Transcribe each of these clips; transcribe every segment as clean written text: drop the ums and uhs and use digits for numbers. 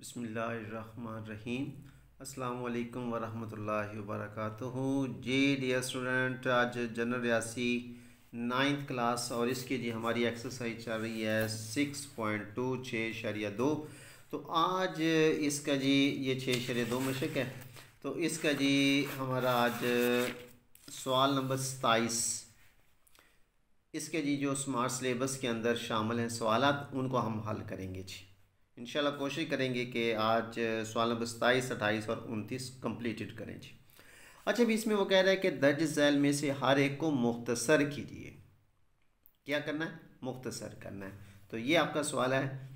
बिस्मिल्लाहिर्रहमानिर्रहीम। अस्सलामु अलैकुम वरहमतुल्लाहि वबरकातुहू। जी डियर स्टूडेंट, आज जनरल रियासी 9th क्लास और इसकी जी हमारी एक्सरसाइज चल रही है 6.2 6.2। तो आज इसका जी ये 6.2 मशक है। तो इसका जी हमारा आज सवाल नंबर 27, इसके जी जो स्मार्ट सिलेबस के अंदर शामिल हैं सवालात, उनको हम हल करेंगे जी। इंशाल्लाह कोशिश करेंगे कि आज सवाल नंबर 27, 28 और 29 कंप्लीटेड करें जी। अच्छा, अभी इसमें वो कह रहा है कि दर्ज झैल में से हर एक को मुख्तसर कीजिए। क्या करना है? मुख्तसर करना है। तो ये आपका सवाल है।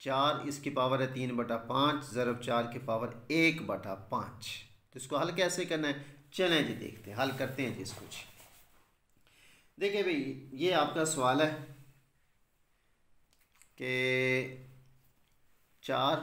4 इसकी पावर है 3/5 ज़रब 4 की पावर 1/5। तो इसको हल कैसे करना है? चलें जी देखते हैं, हल करते हैं जी इसको जी। देखिए भाई, ये आपका सवाल है कि 4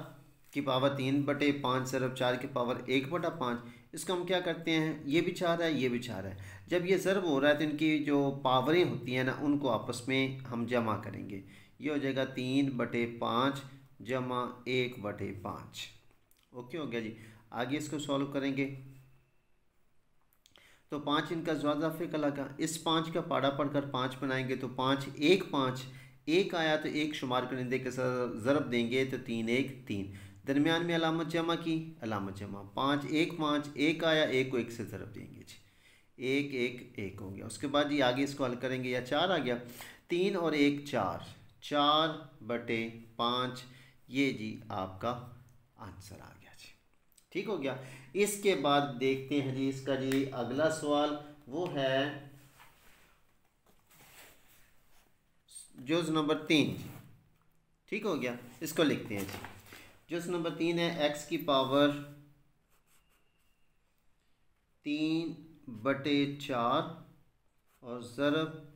की पावर 3/5 ज़रब 4 की पावर 1/5। इसको हम क्या करते हैं, ये भी 4 है, ये भी 4 है। जब ये ज़रब हो रहा है तो इनकी जो पावरें होती हैं ना, उनको आपस में हम जमा करेंगे। ये हो जाएगा 3/5 जमा 1/5। ओके हो गया जी। आगे इसको सॉल्व करेंगे तो 5 इनका ज़्यादा का लगा। इस 5 का पाड़ा पढ़कर 5 बनाएंगे तो 5 1 5 एक आया तो एक शुमार करिंदे के साथ ज़रब देंगे तो 3 1 3। दरमियान में अलामत जमा की, अलामत जमा। 5 1 5 एक आया, एक को एक से ज़रब देंगे जी। 1 1 1 हो गया। उसके बाद जी आगे इसको हल करेंगे, या 4 आ गया। 3 और 1 4, 4/5 ये जी आपका आंसर आ गया जी। ठीक हो गया। इसके बाद देखते हैं जी इसका जी अगला सवाल, वो है जुज़ नंबर 3। ठीक हो गया। इसको लिखते हैं जी। जुज़ नंबर 3 है x की पावर 3/4 और ज़रब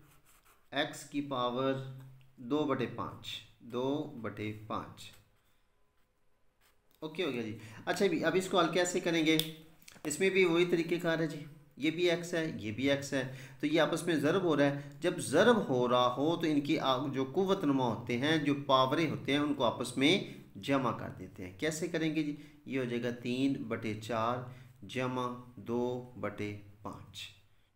x की पावर 2/5 2/5। ओके हो गया जी। अच्छा भी अब इसको हल कैसे करेंगे? इसमें भी वही तरीक़ेकार है जी। ये भी x है, ये भी x है, तो ये आपस में ज़रब हो रहा है। जब ज़रब हो रहा हो तो इनकी जो कुव्वत नुमा होते हैं, जो पावरें होते हैं, उनको आपस में जमा कर देते हैं। कैसे करेंगे जी? ये हो जाएगा 3/4 जमा 2/5।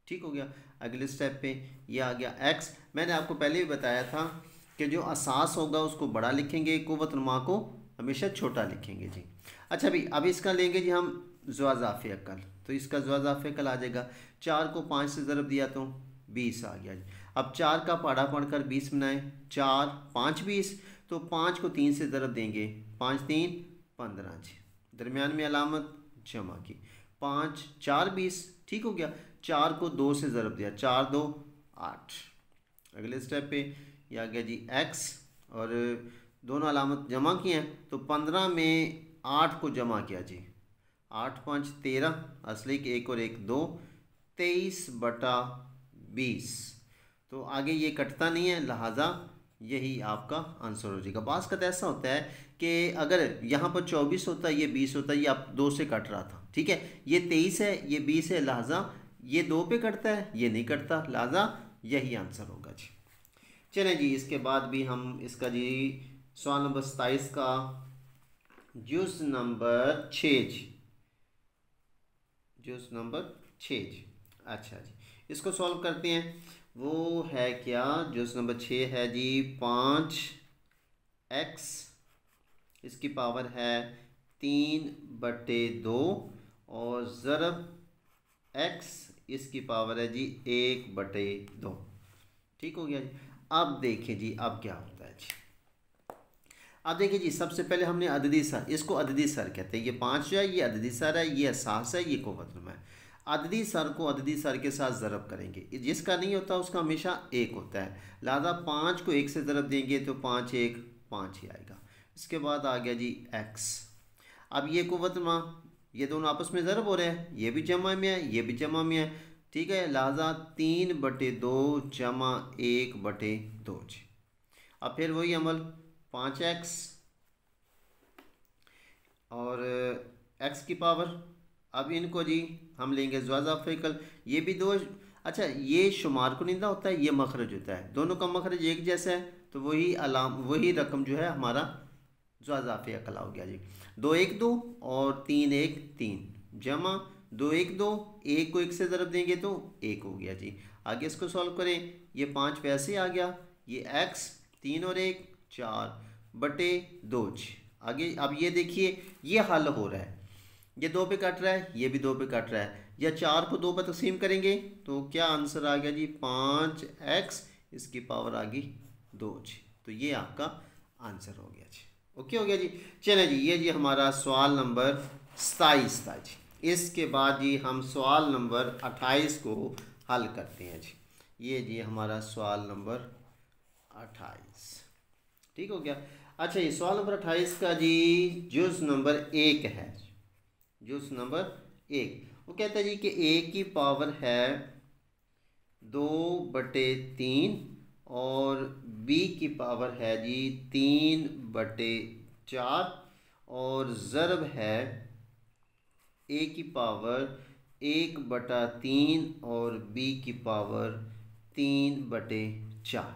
ठीक हो गया। अगले स्टेप पे ये आ गया x। मैंने आपको पहले भी बताया था कि जो असास होगा उसको बड़ा लिखेंगे, कुव्वत नुमा को हमेशा छोटा लिखेंगे जी। अच्छा भी अब इसका लेंगे जी हम ज़्वाज़ाफ़े अकल। तो इसका ज़्वाज़ाफ़े अकल आ जाएगा। 4 को 5 से ज़रब दिया तो 20 आ गया जी। अब 4 का पाड़ा पढ़कर 20 बनाएं। 4 5 20, तो 5 को 3 से ज़रब देंगे। 5 3 15 जी। दरमियान में अलामत जमा की। 5 4 20। ठीक हो गया। 4 को 2 से ज़रब दिया। 4 2 8। अगले स्टेप पे यह आ गया जी x, और दोनों अलामत जमा किए हैं तो 15 में 8 को जमा किया जी। 8 5 13, असली के 1 और 1 2, 23/20। तो आगे ये कटता नहीं है, लिहाजा यही आपका आंसर हो जाएगा। बास का ऐसा होता है कि अगर यहाँ पर 24 होता है, ये 20 होता है, ये आप 2 से कट रहा था। ठीक है, ये 23 है, ये 20 है, लिहाजा ये 2 पे कटता है, ये नहीं कटता, लिहाजा यही आंसर होगा जी। चलें जी, इसके बाद भी हम इसका जी सवाल नंबर 27 का जुज़ नंबर 6 जी। जुज़ नंबर 6 जी। अच्छा जी, इसको सॉल्व करते हैं। वो है क्या? जुज़ नंबर 6 है जी 5x, इसकी पावर है 3/2 और ज़रब x इसकी पावर है जी 1/2। ठीक हो गया जी। अब देखिए जी अब क्या होता है जी। अब देखिए जी, सबसे पहले हमने अददी सर, इसको अददी सर कहते हैं। ये 5 जो है ये अददी सर है, ये असास है, ये कुव्वत नुमा है। अददी सर को अददी सर के साथ ज़रब करेंगे। जिसका नहीं होता उसका हमेशा 1 होता है, लिहाजा 5 को 1 से ज़रब देंगे तो 5 1 5 ही आएगा। इसके बाद आ गया जी x। अब ये कुव्वत नुमा, ये दोनों आपस में ज़रब हो रहे हैं, ये भी जमा में है, ये भी जमा में है। ठीक है, लिहाजा 3/2 जमा 1/2 जी। अब फिर वही अमल, 5x और x की पावर। अब इनको जी हम लेंगे ज़्वाज़ाफ़े अकल। ये भी 2। अच्छा, ये शुमार कुनिंदा होता है, ये मखरज होता है, दोनों का मखरज एक जैसा है, तो वही रकम जो है हमारा ज़्वाज़ाफ़े अकला हो गया जी। 2 1 2 और 3 1 3 जमा 2 1 2, एक को एक से ज़रब देंगे तो 1 हो गया जी। आगे इसको सॉल्व करें, ये 5 वैसे आ गया, ये x 3 और 1 4 बटे 2 जी। आगे अब ये देखिए ये हल हो रहा है, ये 2 पे कट रहा है, ये भी 2 पे कट रहा है, या 4 को 2 पर तकसीम करेंगे तो क्या आंसर आ गया जी 5x इसकी पावर आ गई 2 जी। तो ये आपका आंसर हो गया जी। ओके हो गया जी। चलें जी, ये जी हमारा सवाल नंबर 27 था जी। इसके बाद जी हम सवाल नंबर 28 को हल करते हैं जी। ये जी हमारा सवाल नंबर 28 ठीक हो गया। अच्छा, ये सवाल नंबर 28 का जी जुज़ नंबर 1 है। जुज़ नंबर 1 वो कहता है जी कि a की पावर है 2/3 और b की पावर है जी 3/4 और ज़रब है a की पावर 1/3 और b की पावर 3/4।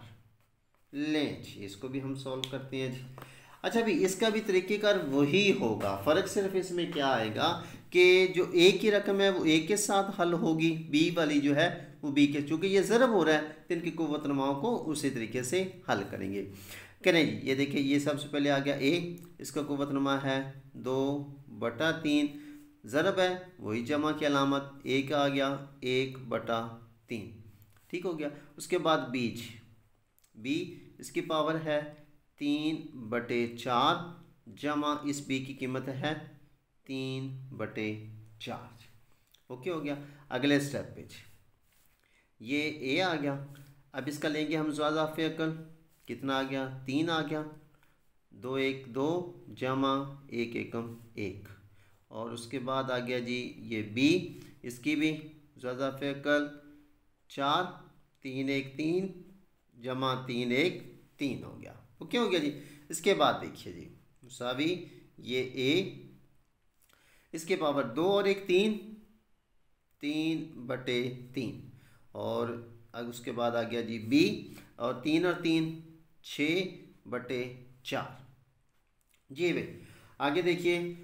लें जी, इसको भी हम सॉल्व करते हैं जी। अच्छा भी इसका भी तरीक़ेकार वही होगा, फ़र्क सिर्फ इसमें क्या आएगा कि जो ए की रकम है वो ए के साथ हल होगी, बी वाली जो है वो बी के, चूँकि ये ज़रब हो रहा है तो इनकी कुव्वत नुमाओं को उसी तरीके से हल करेंगे। करें जी, ये देखिए ये सबसे पहले आ गया ए, इसका कुव्वत नुमा है 2/3, ज़रब है वही जमा की अलामत, एक आ गया 1/3 ठीक हो गया। उसके बाद बीज बी इसकी पावर है 3/4 जमा इस बी की कीमत है 3/4। ओके हो गया। अगले स्टेप पे ये ए आ गया, अब इसका लेंगे हम ज़्वाज़ाफ़े अकल, कितना आ गया 3 आ गया, 2 1 2 जमा 1 एकम 1 और उसके बाद आ गया जी ये बी, इसकी भी ज़्वाज़ाफ़े अकल 4 3 1 3 जमा 3 1 3 हो गया। ओके हो गया जी। इसके बाद देखिए जी मुसावी ये ए, इसके पावर 2 और 1 3 3/3 और उसके बाद आ गया जी बी और 3 और 3 6/4 जी भाई। आगे देखिए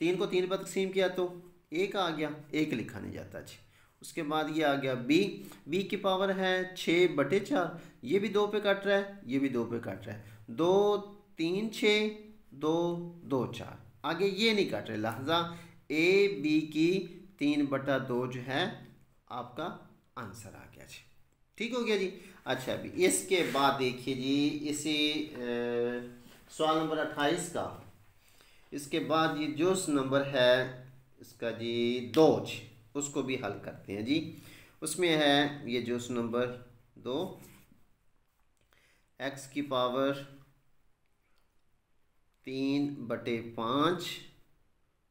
3 को 3 पर तकसीम किया तो 1 आ गया, 1 लिखा नहीं जाता जी। उसके बाद ये आ गया बी, बी की पावर है 6/4, ये भी 2 पे कट रहा है, ये भी 2 पे कट रहा है, 2 3 6 2 2 4, आगे ये नहीं कट रहे, लिहाजा ए बी की 3/2 जो है आपका आंसर आ गया जी। ठीक हो गया जी। अच्छा अभी इसके बाद देखिए जी इसी सवाल नंबर 28 का, इसके बाद ये जो नंबर है इसका जी 2 उसको भी हल करते हैं जी। उसमें है ये जो नंबर 2 x की पावर 3/5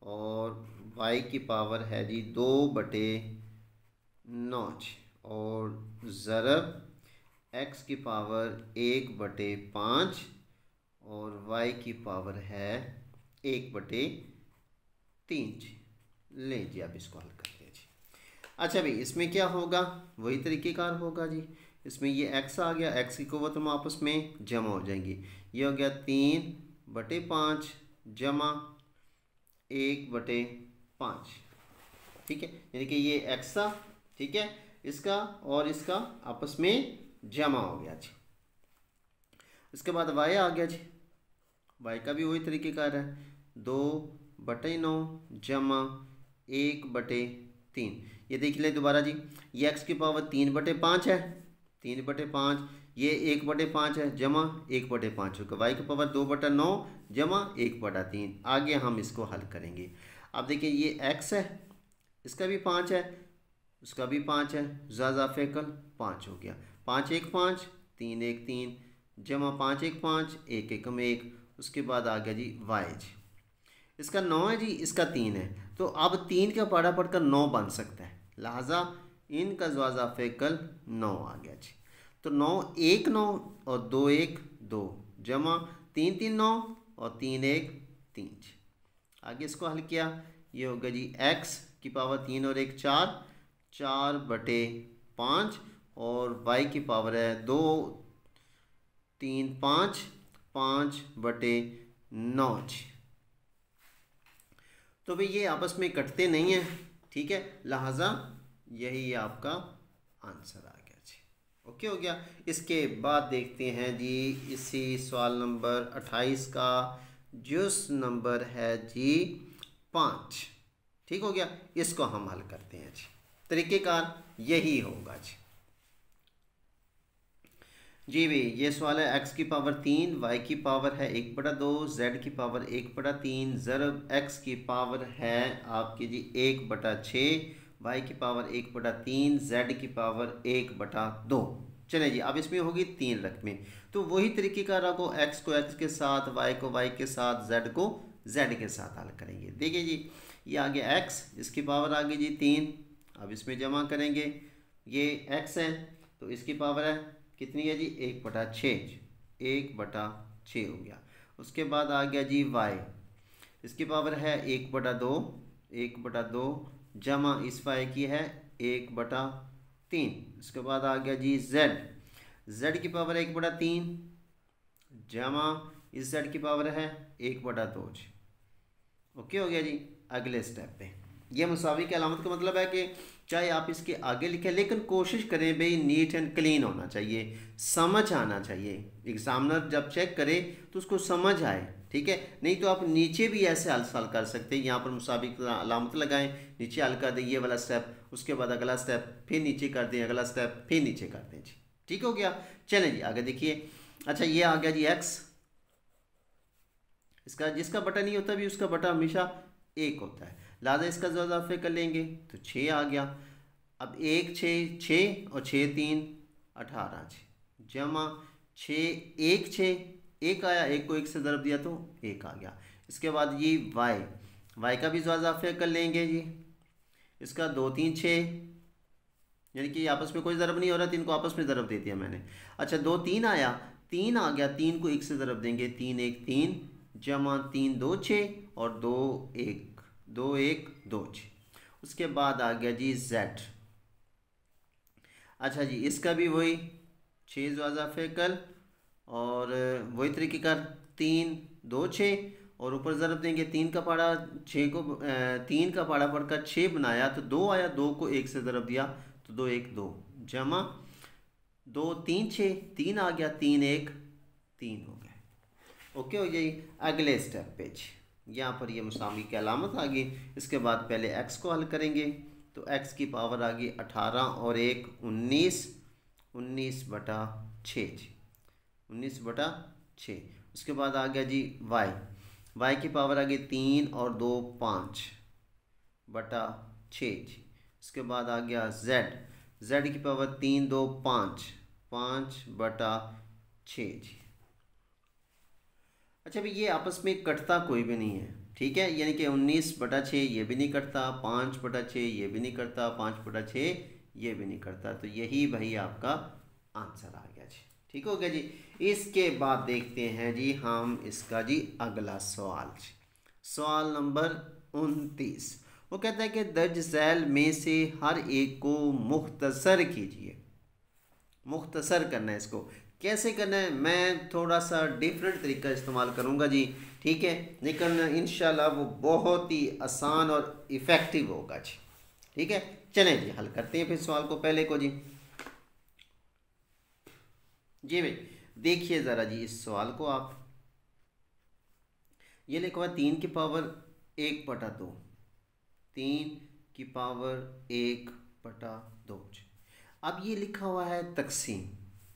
और y की पावर है जी 2/9 और ज़रब x की पावर 1/5 और y की पावर है 1/3 जी। लें जी अब इसको हल करते हैं जी। अच्छा भाई इसमें क्या होगा, वही तरीक़ेकार होगा जी। इसमें ये x आ गया, x की कुव्वत हम आपस में जमा हो जाएंगी, ये हो गया 3/5 जमा 1/5 ठीक है, यानी कि ये x था ठीक है, इसका और इसका आपस में जमा हो गया जी। इसके बाद y आ गया जी, y का भी वही तरीक़ेकार है 2/9 जमा 1/3। ये देख ले दोबारा जी, ये x की पावर 3/5 है, 3/5, ये 1/5 है जमा 1/5 होगा, y की पावर 2/9 जमा 1/3। आगे हम इसको हल करेंगे। अब देखिए ये x है, इसका भी 5 है, उसका भी 5 है, ज़ाज़ाफ़े कल 5 हो गया, 5 1 5 3 1 3 जमा 5 1 5 1 एकम 1। उसके बाद आ गया जी y जी, इसका 9 है जी, इसका 3 है, तो अब 3 का पाड़ा पढ़कर 9 बन सकता है, लिहाजा इनका ज़्वाज़ाफ़े कल 9 आ गया जी। तो 9 1 9 और 2 1 2 जमा 3 3 9 और 3 1 3 जी। आगे इसको हल किया, ये होगा जी x की पावर 3 और 1 4 4/5 और y की पावर है 2 3 5 5/9 जी। तो भाई ये आपस में कटते नहीं हैं, ठीक है, लिहाजा यही आपका आंसर आ गया जी। ओके हो गया। इसके बाद देखते हैं जी इसी सवाल नंबर 28 का जिस नंबर है जी 5। ठीक हो गया, इसको हम हल करते हैं जी। तरीक़ेकार यही होगा जी। जी भाई ये सवाल है x की पावर 3, y की पावर है 1/2, z की पावर 1/3, ज़रब x की पावर है आपकी जी 1/6, y की पावर 1/3, z की पावर 1/2। चले जी, अब इसमें होगी 3 रकमें, तो वही तरीके का रखो, x को x के साथ, y को y के साथ, z को z के साथ हल करेंगे। देखिए जी ये आ गया x, इसकी पावर आ गई जी 3। अब इसमें जमा करेंगे, ये x है तो इसकी पावर है कितनी है जी 1/6, 1/6 हो गया। उसके बाद आ गया जी y, इसकी पावर है 1/2, 1/2 जमा इस y की है 1/3। इसके बाद आ गया जी z की पावर 1/3 जमा इस z की पावर है 1/2 जी। ओके हो गया जी। अगले स्टेप पे ये मुसावी की अलामत का मतलब है कि चाहे आप इसके आगे लिखें लेकिन कोशिश करें भाई नीट एंड क्लीन होना चाहिए, समझ आना चाहिए। एग्जामिनर जब चेक करे तो उसको समझ आए, ठीक है। नहीं तो आप नीचे भी ऐसे हल कर सकते हैं, यहाँ पर मुसावी की अलामत लगाएं, नीचे हल कर दें ये वाला स्टेप, उसके बाद अगला स्टेप, फिर नीचे कर दें अगला स्टेप, फिर नीचे कर दें जी। ठीक हो गया। चलें जी आगे देखिए। अच्छा ये आ गया जी x, इसका जिसका बटा नहीं होता भी उसका बटा हमेशा 1 होता है, लिहाजा इसका इजाफे कर लेंगे तो 6 आ गया। अब 1 6 6 और 6 3 18 जी जमा 6 1 6 1 आया, 1 को 1 से ज़रब दिया तो 1 आ गया। इसके बाद ये y का भी इजाफे कर लेंगे जी, इसका 2 3 6 यानी कि आपस में कोई ज़रब नहीं हो रहा, 3 को आपस में ज़रब दे दिया मैंने। अच्छा 2 3 आया, 3 आ गया, 3 को 1 से ज़रब देंगे, 3 1 3 जमा 3 2 6 और 2 1 2 1 2 6। उसके बाद आ गया जी z। अच्छा जी इसका भी वही 6 इजाफे कल और वही तरीके का 3 2 6 और ऊपर ज़रब देंगे, 3 का पाड़ा 6 को 3 का पाड़ा पढ़कर 6 बनाया तो 2 आया, 2 को 1 से ज़रब दिया तो 2 1 2 जमा 2 3 6 3 आ गया, 3 1 3 हो गया। ओके हो गई। अगले स्टेप पे यहाँ पर ये मुसावी की अलामत आ गई। इसके बाद पहले x को हल करेंगे तो x की पावर आ गई 18 और 1 19, 19/6 जी, 19/6। उसके बाद आ गया जी y की पावर आ गई 3 और 2 5/6 जी। उसके बाद आ गया z की पावर 3 2 5, 5/6 जी। अच्छा भाई ये आपस में कटता कोई भी नहीं है, ठीक है, यानी कि 19/6 ये भी नहीं कटता, 5/6 ये भी नहीं करता, 5/6 ये भी नहीं करता, तो यही भाई आपका आंसर आ गया जी। ठीक हो गया जी। इसके बाद देखते हैं जी हम इसका जी अगला सवाल जी, सवाल नंबर 29। वो कहता है कि दर्ज झैल में से हर एक को मुख्तसर कीजिए। मुख्तसर करना है, इसको कैसे करना है मैं थोड़ा सा डिफरेंट तरीका इस्तेमाल करूँगा जी, ठीक है, लेकिन इंशाल्लाह वो बहुत ही आसान और इफ़ेक्टिव होगा जी। ठीक है चलें जी हल करते हैं फिर सवाल को, पहले को जी। जी भाई देखिए ज़रा जी इस सवाल को, आप ये लिखा हुआ 3 की पावर 1/2, 3 की पावर 1/2। अब ये लिखा हुआ है तकसीम,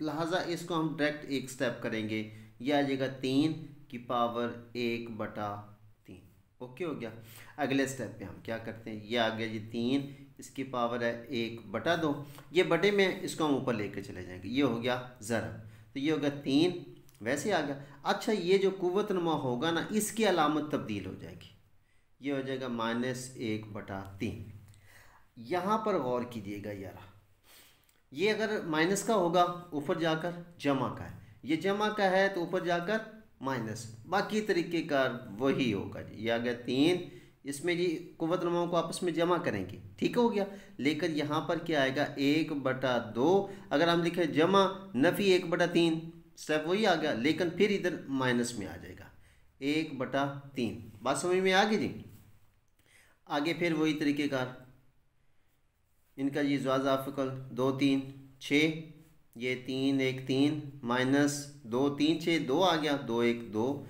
लिहाजा इसको हम डायरेक्ट एक स्टेप करेंगे, यह आ जाएगा 3 की पावर 1/3। ओके हो गया। अगले स्टेप पे हम क्या करते हैं, ये आ गया जी 3, इसकी पावर है 1/2, ये बटे में इसको हम ऊपर लेके चले जाएंगे, ये हो गया ज़रब, तो ये हो गया 3 वैसे आ गया। अच्छा ये जो कुव्वत नुमा होगा ना इसकी अलामत तब्दील हो जाएगी, ये हो जाएगा -1/3। यहाँ पर गौर कीजिएगा यार, ये अगर माइनस का होगा ऊपर जाकर जमा का है, ये जमा का है तो ऊपर जाकर माइनस, बाकी तरीके का वही होगा जी। ये आ गया 3, इसमें जी कुव्वत नुमाओं को आपस में जमा करेंगे, ठीक हो गया। लेकिन यहाँ पर क्या आएगा 1/2, अगर हम लिखें जमा नफ़ी 1/3 स्टेप वही आ गया, लेकिन फिर इधर माइनस में आ जाएगा 1/3। बात समझ में आ गई जी। आगे फिर वही तरीक़ेकार, इनका ये ज़्वाज़ा फ़िकल 2 3 6, ये 3 1 3 माइनस 2 3 6 2 आ गया, 2 1 2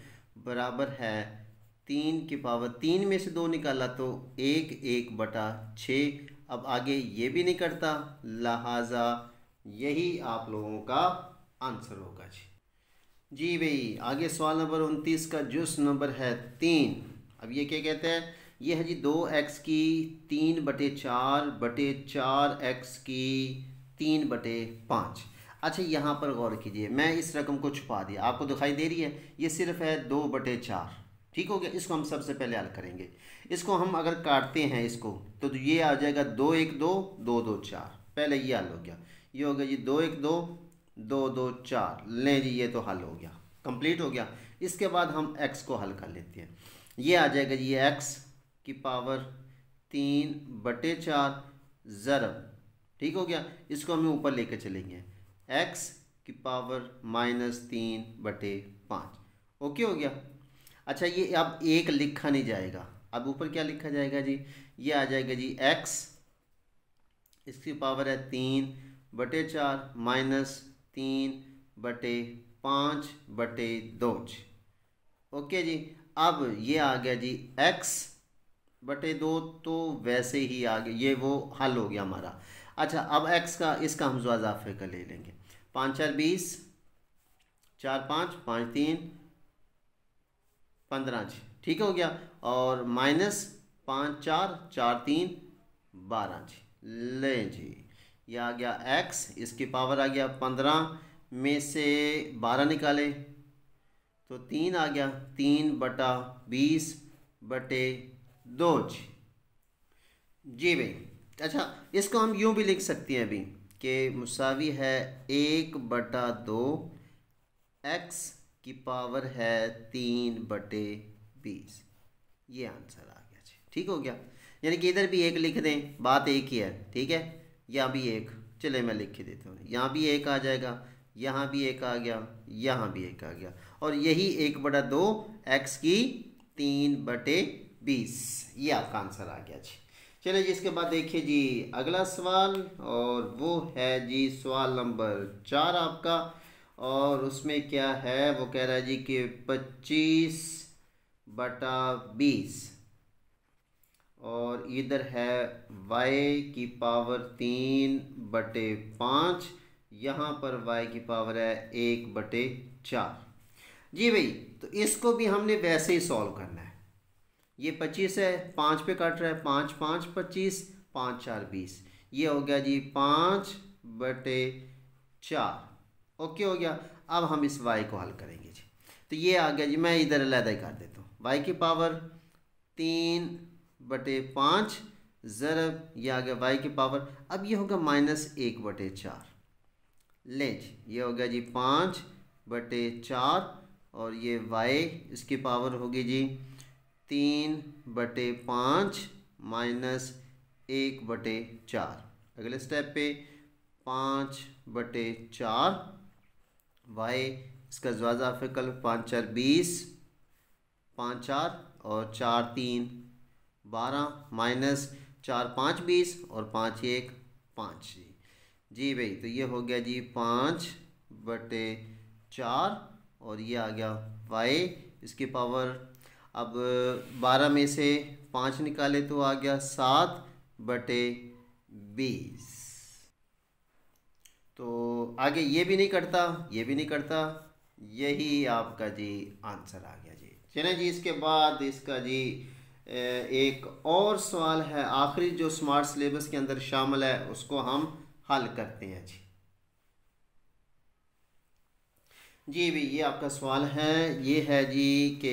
बराबर है 3 की पावर 3 में से 2 निकाला तो 1 1/6। अब आगे ये भी नहीं करता, लिहाजा यही आप लोगों का आंसर होगा जी भाई। आगे सवाल नंबर 29 का जुस नंबर है 3। अब ये क्या कहते हैं, ये है जी 2x की 3/4/4x की 3/5। अच्छा यहाँ पर गौर कीजिए, मैं इस रकम को छुपा दिया, आपको दिखाई दे रही है, ये सिर्फ है 2/4। ठीक हो गया, इसको हम सबसे पहले हल करेंगे। इसको हम अगर काटते हैं इसको तो ये आ जाएगा 2 1 2 2 2 4। पहले ये हल हो गया, ये हो गया जी 2 1 2 2 2 4। लें जी, ये तो हल हो गया, कंप्लीट हो गया। इसके बाद हम x को हल कर लेते हैं। ये आ जाएगा जी x की पावर 3/4 ज़रब, ठीक हो गया। इसको हमें ऊपर लेकर चलेंगे, x की पावर -3/5। ओके हो गया। अच्छा ये अब एक लिखा नहीं जाएगा, अब ऊपर क्या लिखा जाएगा जी, ये आ जाएगा जी x, इसकी पावर है 3/4 -3/5/2। ओके जी। अब ये आ गया जी x/2, तो वैसे ही आ गया, ये वो हल हो गया हमारा। अच्छा अब x का इसका हम ज़्वाज़ा फ़िकल ले लेंगे। 5 4 20, 4 5 5 3 15 जी, ठीक हो गया। और माइनस 5 4 4 3 12 जी। लें जी, ये आ गया x, इसकी पावर आ गया 15 में से 12 निकाले तो 3 आ गया, 3/20/2 जी भाई। अच्छा इसको हम यूँ भी लिख सकते हैं अभी कि मुसावी है 1/2 x की पावर है 3/20। ये आंसर आ गया जी, ठीक हो गया। यानी कि इधर भी एक लिख दें, बात एक ही है, ठीक है। यहाँ भी एक, चले मैं लिख के देता हूँ, यहाँ भी एक आ जाएगा, यहाँ भी एक आ गया, यहाँ भी एक आ गया, और यही 1/2 x की 3/20। ये आपका आंसर आ गया जी। चलिए जी, इसके बाद देखिए जी अगला सवाल, और वो है जी सवाल नंबर 4 आपका। और उसमें क्या है, वो कह रहा है जी कि 25/20 और इधर है y की पावर 3/5, यहाँ पर y की पावर है 1/4 जी भाई। तो इसको भी हमने वैसे ही सॉल्व करना है। ये 25 है, 5 पे काट रहा है, 5 5 25, 5 4 20, ये हो गया जी 5/4। ओके हो गया। अब हम इस y को हल करेंगे जी। तो ये आ गया जी, मैं इधर अलग ही कर देता हूँ, y की पावर 3/5 ज़रब, ये आ गया y की पावर, अब ये होगा -1/4। ले जी, ये हो गया जी 5/4, और ये y इसकी पावर होगी जी 3/5 -1/4। अगले स्टेप पे 5/4 y, इसका ज़्वाज़ा फ़िकल 5 4 20, 5 4 और 4 3 12 माइनस 4 5 20 और 5 1 5 जी भाई। तो ये हो गया जी 5/4, और ये आ गया y, इसकी पावर, अब 12 में से 5 निकाले तो आ गया 7/20। तो आगे ये भी नहीं करता, ये भी नहीं करता, यही आपका जी आंसर आ गया जी। चलें जी, इसके बाद इसका जी एक और सवाल है, आखिरी जो स्मार्ट सिलेबस के अंदर शामिल है, उसको हम हल करते हैं जी। जी भाई, ये आपका सवाल है, ये है जी कि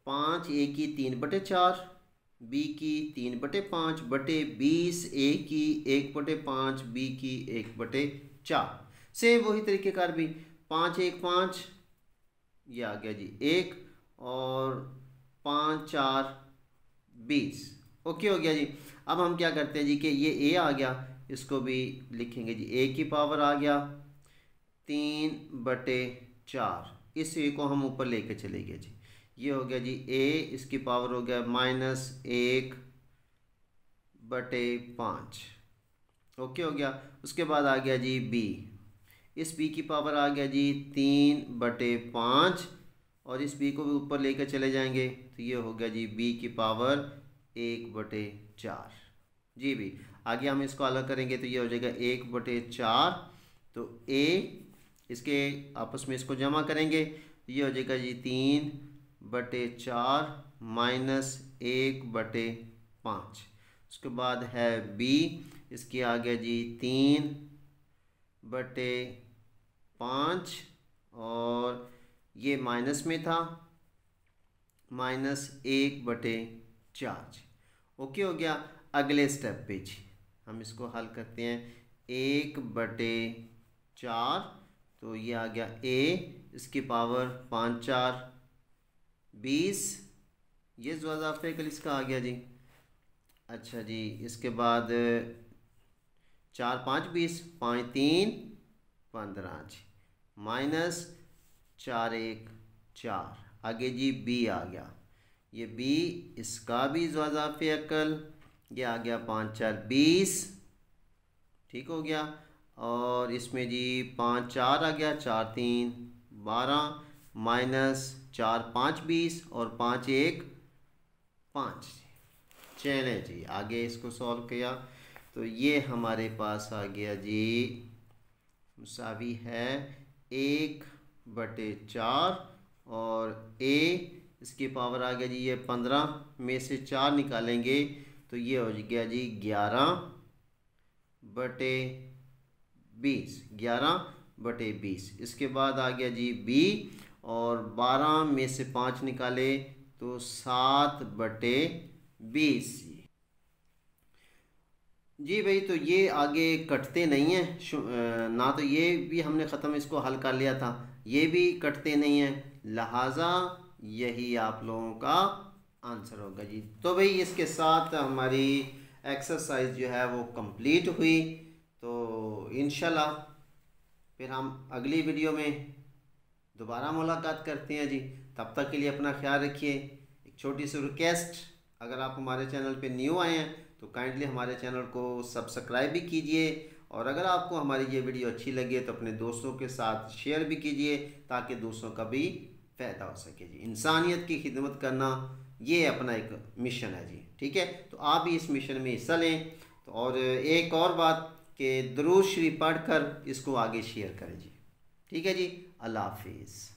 5 a की 3/4, b की 3/5 बटे 20 a की 1/5, b की 1/4। सेम वही तरीक़ेकार भी 5 1 5, ये आ गया जी 1, और 5 4 20। ओके हो गया जी। अब हम क्या करते हैं जी कि ये a आ गया, इसको भी लिखेंगे जी, a की पावर आ गया 3/4, इस ए को हम ऊपर लेके चले गए जी। ये हो गया जी ए, इसकी पावर हो गया -1/5। ओके हो गया। उसके बाद आ गया जी बी, इस बी की पावर आ गया जी 3/5, और इस बी को भी ऊपर लेकर चले जाएंगे तो ये हो गया जी बी की पावर 1/4 जी भी। आगे हम इसको अलग करेंगे तो ये हो जाएगा 1/4। तो ए, इसके आपस में इसको जमा करेंगे तो ये हो जाएगा जी 3/4 -1/5। उसके बाद है बी, इसकी आ गया जी 3/5, और ये माइनस में था, -1/4। ओके हो गया। अगले स्टेप पे जी हम इसको हल करते हैं। 1/4, तो ये आ गया ए, इसकी पावर 5×4 20, ये ज़्वाज़ाफ़े इसका आ गया जी। अच्छा जी, इसके बाद 4×5 20, 5×3 15 जी, -4×1 4। आगे जी बी आ गया, ये बी, इसका भी ज़्वाज़ाफ़े अकल, ये आ गया 5×4 20, ठीक हो गया। और इसमें जी 5×4 आ गया, 4×3 12, -4×5 20, और 5×1 5। चले जी, आगे इसको सॉल्व किया तो ये हमारे पास आ गया जी मुसावी है 1/4, और ए, इसकी पावर आ गया जी ये 15 में से 4 निकालेंगे तो ये हो गया जी 11/20, 11/20। इसके बाद आ गया जी बी, और 12 में से 5 निकाले तो 7/20 जी भाई। तो ये आगे कटते नहीं हैं ना, तो ये भी हमने ख़त्म इसको हल कर लिया था, ये भी कटते नहीं हैं, लिहाजा यही आप लोगों का आंसर होगा जी। तो भाई इसके साथ हमारी एक्सरसाइज जो है वो कंप्लीट हुई। तो इंशाल्लाह फिर हम अगली वीडियो में दोबारा मुलाकात करते हैं जी। तब तक के लिए अपना ख्याल रखिए। एक छोटी सी रिक्वेस्ट, अगर आप हमारे चैनल पे न्यू आए हैं तो काइंडली हमारे चैनल को सब्सक्राइब भी कीजिए, और अगर आपको हमारी ये वीडियो अच्छी लगे तो अपने दोस्तों के साथ शेयर भी कीजिए ताकि दूसरों का भी फ़ायदा हो सके जी। इंसानियत की खिदमत करना ये अपना एक मिशन है जी, ठीक है। तो आप भी इस मिशन में हिस्सा लें। तो और एक और बात कि दुरूद शरीफ पढ़ कर इसको आगे शेयर करें जी, ठीक है जी। अल्लाह हाफिज़।